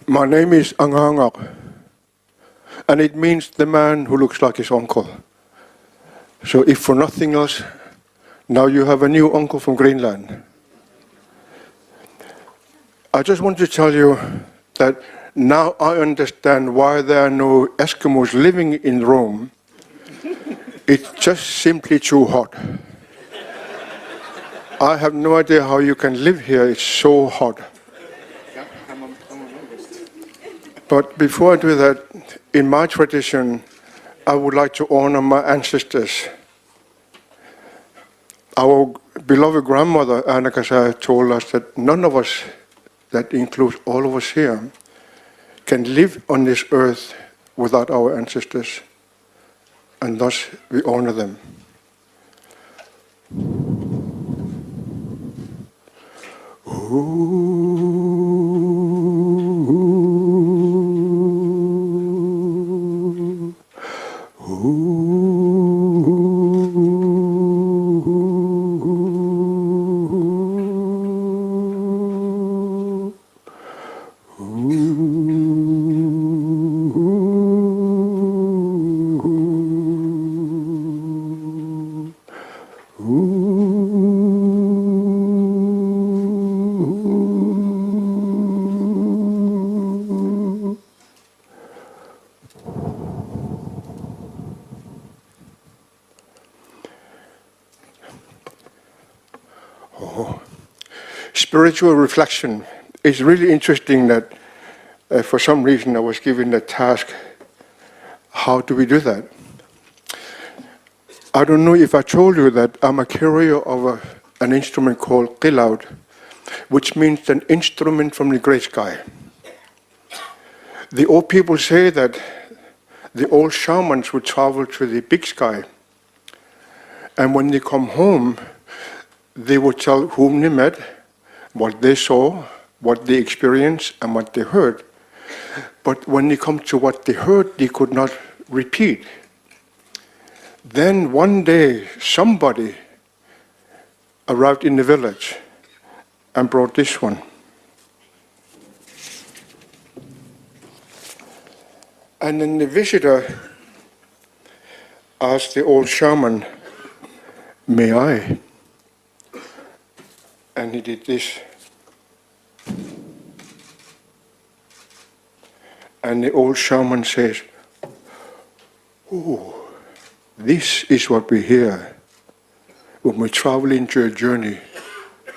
My name is Angaangaq, and it means the man who looks like his uncle. So if for nothing else, now you have a new uncle from Greenland. I just want to tell you that now I understand why there are no Eskimos living in Rome. It's just simply too hot. I have no idea how you can live here, it's so hot. But before I do that, in my tradition, I would like to honor my ancestors. Our beloved grandmother, Anna told us that none of us, that includes all of us here, can live on this earth without our ancestors, and thus we honor them. Spiritual reflection is really interesting that for some reason I was given the task, how do we do that? I don't know if I told you that I'm a carrier of an instrument called qilaud, which means an instrument from the great sky. The old people say that the old shamans would travel to the big sky, and when they come home, they would tell whom they met, what they saw, what they experienced, and what they heard. But when they come to what they heard, they could not repeat. Then one day, somebody arrived in the village and brought this one. And then the visitor asked the old shaman, "May I?" And he did this. And the old shaman says, "Oh, this is what we hear when we travel into a journey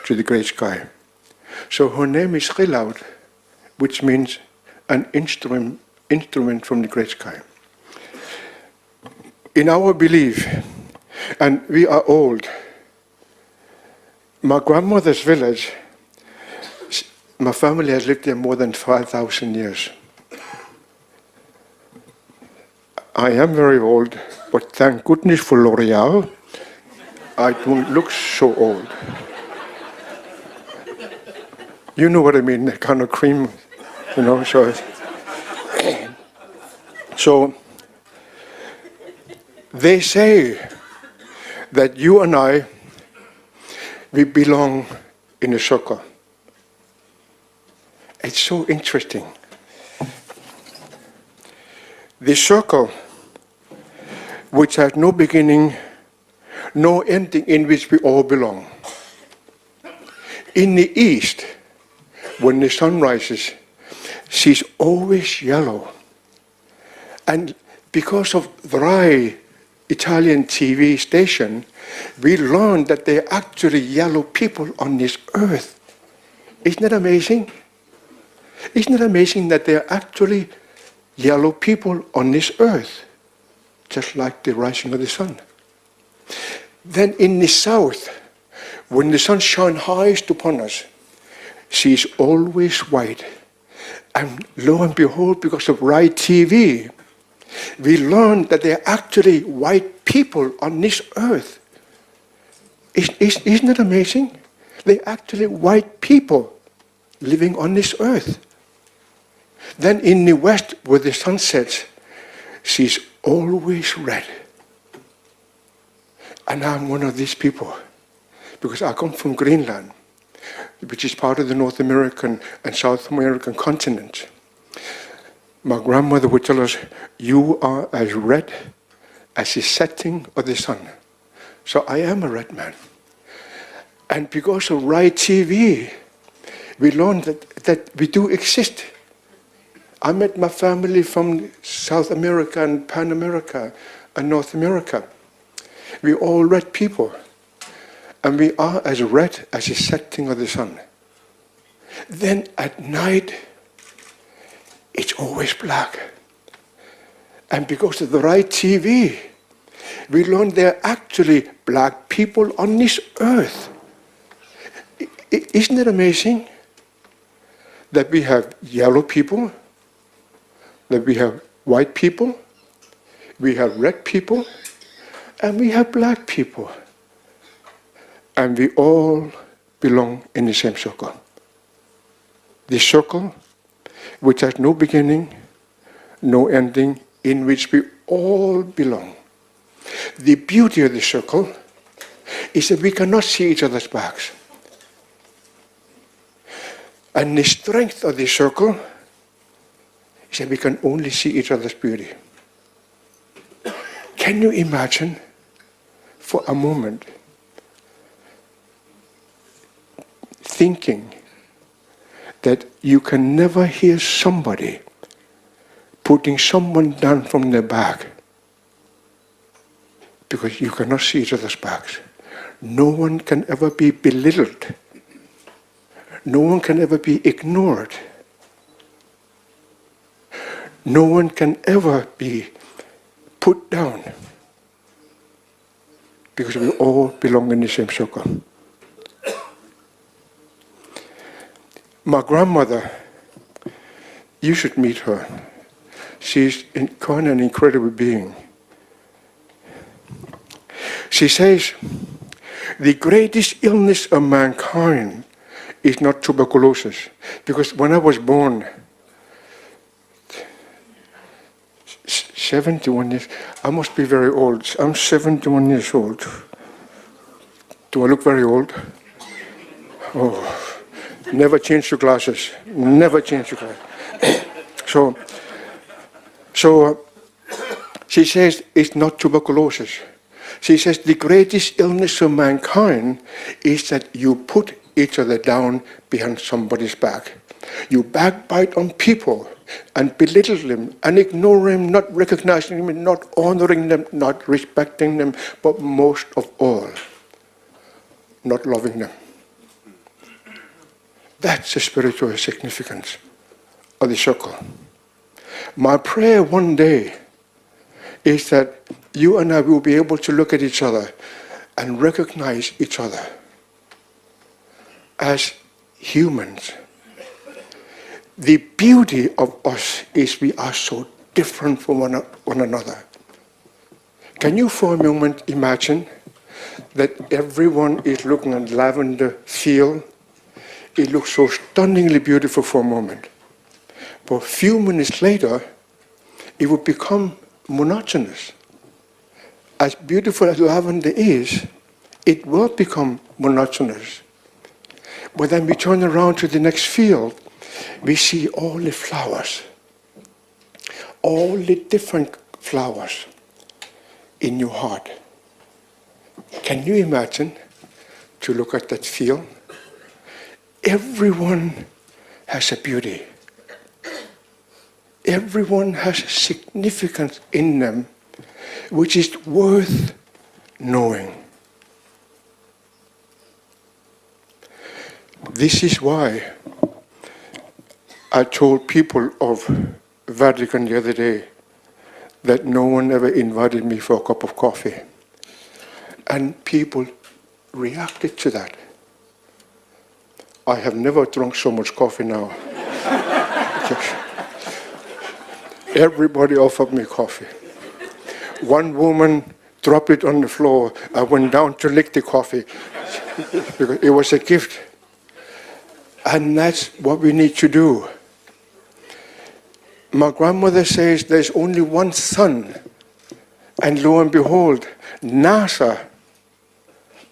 to the great sky." So her name is qilaud, which means an instrument from the great sky. In our belief, and we are old, my grandmother's village, my family has lived there more than 5,000 years. I am very old, but thank goodness for L'Oreal, I don't look so old. You know what I mean, the kind of cream, so they say that you and I, we belong in a circle. It's so interesting. The circle, which has no beginning, no ending, in which we all belong. In the east, when the sun rises, she's always yellow. And because of the Rai Italian TV station, we learned that there are actually yellow people on this earth. Isn't that amazing? Isn't it amazing that there are actually yellow people on this earth, just like the rising of the sun? Then in the south, when the sun shines highest upon us, she is always white. And lo and behold, because of Rai TV, we learned that there are actually white people on this earth. Isn't it amazing? There are actually white people living on this earth. Then in the west, where the sun sets, she's always red. And I'm one of these people, because I come from Greenland, which is part of the North American and South American continent. My grandmother would tell us, you are as red as the setting of the sun. So I am a red man. And because of Rai TV, we learned that we do exist. I met my family from South America and Pan America and North America. We're all red people. And we are as red as the setting of the sun. Then at night, it's always black. And because of the right TV, we learned there are actually black people on this earth. Isn't it amazing that we have yellow people, that we have white people, we have red people, and we have black people. And we all belong in the same circle. The circle which has no beginning, no ending, in which we all belong. The beauty of the circle is that we cannot see each other's backs. And the strength of the circle is that we can only see each other's beauty. Can you imagine for a moment thinking that you can never hear somebody putting someone down from their back because you cannot see each other's backs? No one can ever be belittled. No one can ever be ignored. No one can ever be put down because we all belong in the same circle. My grandmother, you should meet her. She's quite an incredible being. She says, the greatest illness of mankind is not tuberculosis. Because when I was born, 71 years, I must be very old. I'm 71 years old. Do I look very old? Oh. Never change your glasses. Never change your glasses. So she says it's not tuberculosis. She says the greatest illness of mankind is that you put each other down behind somebody's back. You backbite on people and belittle them and ignore them, not recognizing them, not honoring them, not respecting them, but most of all, not loving them. That's the spiritual significance of the circle. My prayer one day is that you and I will be able to look at each other and recognize each other as humans. The beauty of us is we are so different from one another. Can you for a moment imagine that everyone is looking at lavender field? It looks so stunningly beautiful for a moment. But a few minutes later, it will become monotonous. As beautiful as lavender is, it will become monotonous. But then we turn around to the next field, we see all the flowers, all the different flowers in your heart. Can you imagine to look at that field? Everyone has a beauty. Everyone has a significance in them which is worth knowing. This is why I told people of Vatican the other day that no one ever invited me for a cup of coffee. And people reacted to that. I have never drunk so much coffee now. Everybody offered me coffee. One woman dropped it on the floor. I went down to lick the coffee because it was a gift. And that's what we need to do. My grandmother says there's only one sun. And lo and behold, NASA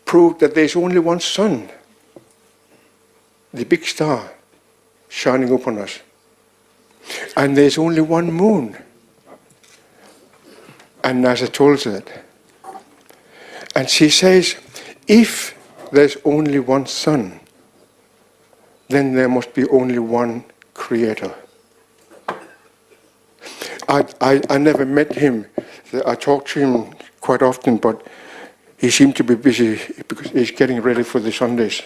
proved that there's only one sun. The big star shining upon us. And there's only one moon. And NASA told her that. And she says, if there's only one sun, then there must be only one creator. I never met him. I talked to him quite often, but he seemed to be busy because he's getting ready for the Sundays.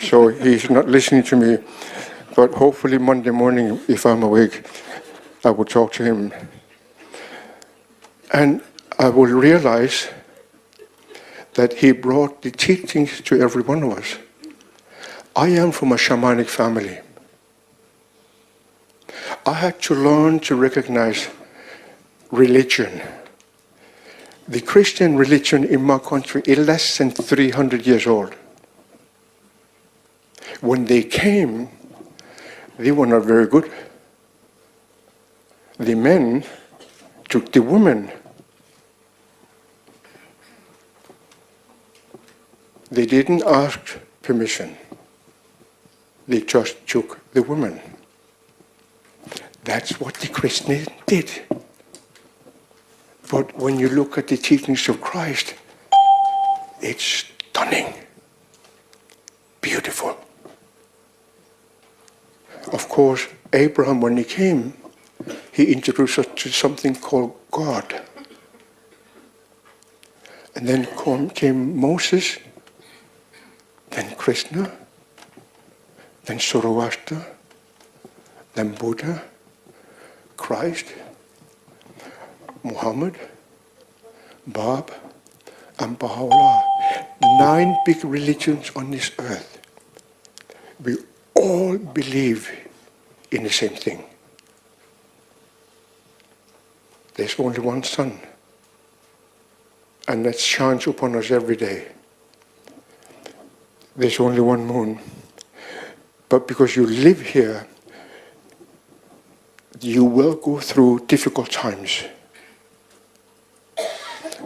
So he's not listening to me. But hopefully Monday morning, if I'm awake, I will talk to him. And I will realize that he brought the teachings to every one of us. I am from a shamanic family. I had to learn to recognize religion. The Christian religion in my country is less than 300 years old. When they came, they were not very good. The men took the women. They didn't ask permission. They just took the women. That's what the Christians did. But when you look at the teachings of Christ, it's stunning, beautiful. Of course, Abraham, when he came, he introduced us to something called God. And then came Moses, then Krishna, then Zoroaster, then Buddha, Christ, Muhammad, Bob, and Baha'u'llah. 9 big religions on this earth. We all believe in the same thing. There's only one sun, and that shines upon us every day. There's only one moon. But because you live here, you will go through difficult times.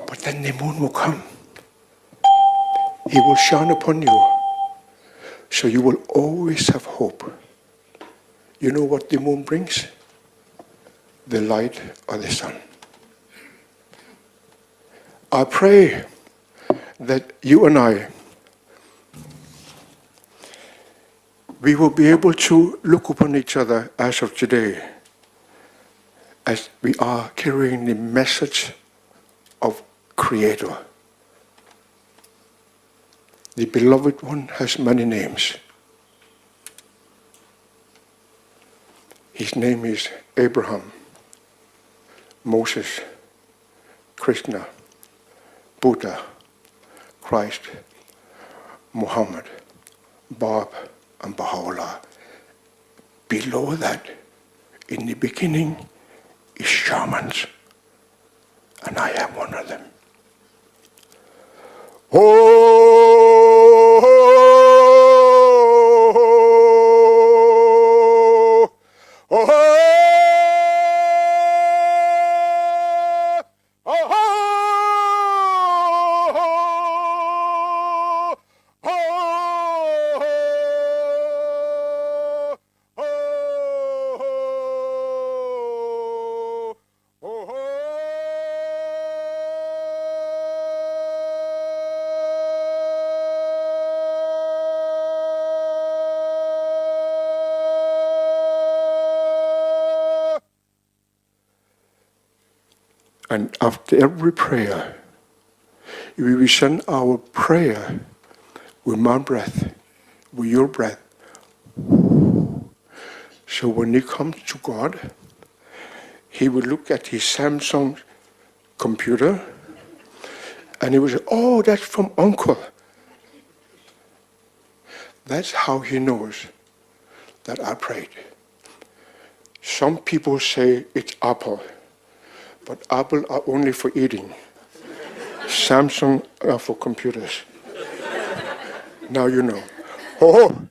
But then the moon will come. He will shine upon you. So you will always have hope. You know what the moon brings? The light of the sun. I pray that you and I, we will be able to look upon each other as of today, as we are carrying the message of Creator. The beloved one has many names. His name is Abraham, Moses, Krishna, Buddha, Christ, Muhammad, Bob, and Baha'u'llah. Below that, in the beginning, is shamans, and I am one of them. And after every prayer, we will send our prayer with my breath, with your breath. So when he comes to God, he will look at his Samsung computer and he will say, "Oh, that's from Uncle." That's how he knows that I prayed. Some people say it's Apple. But Apple are only for eating. Samsung are for computers. Now you know. Oh!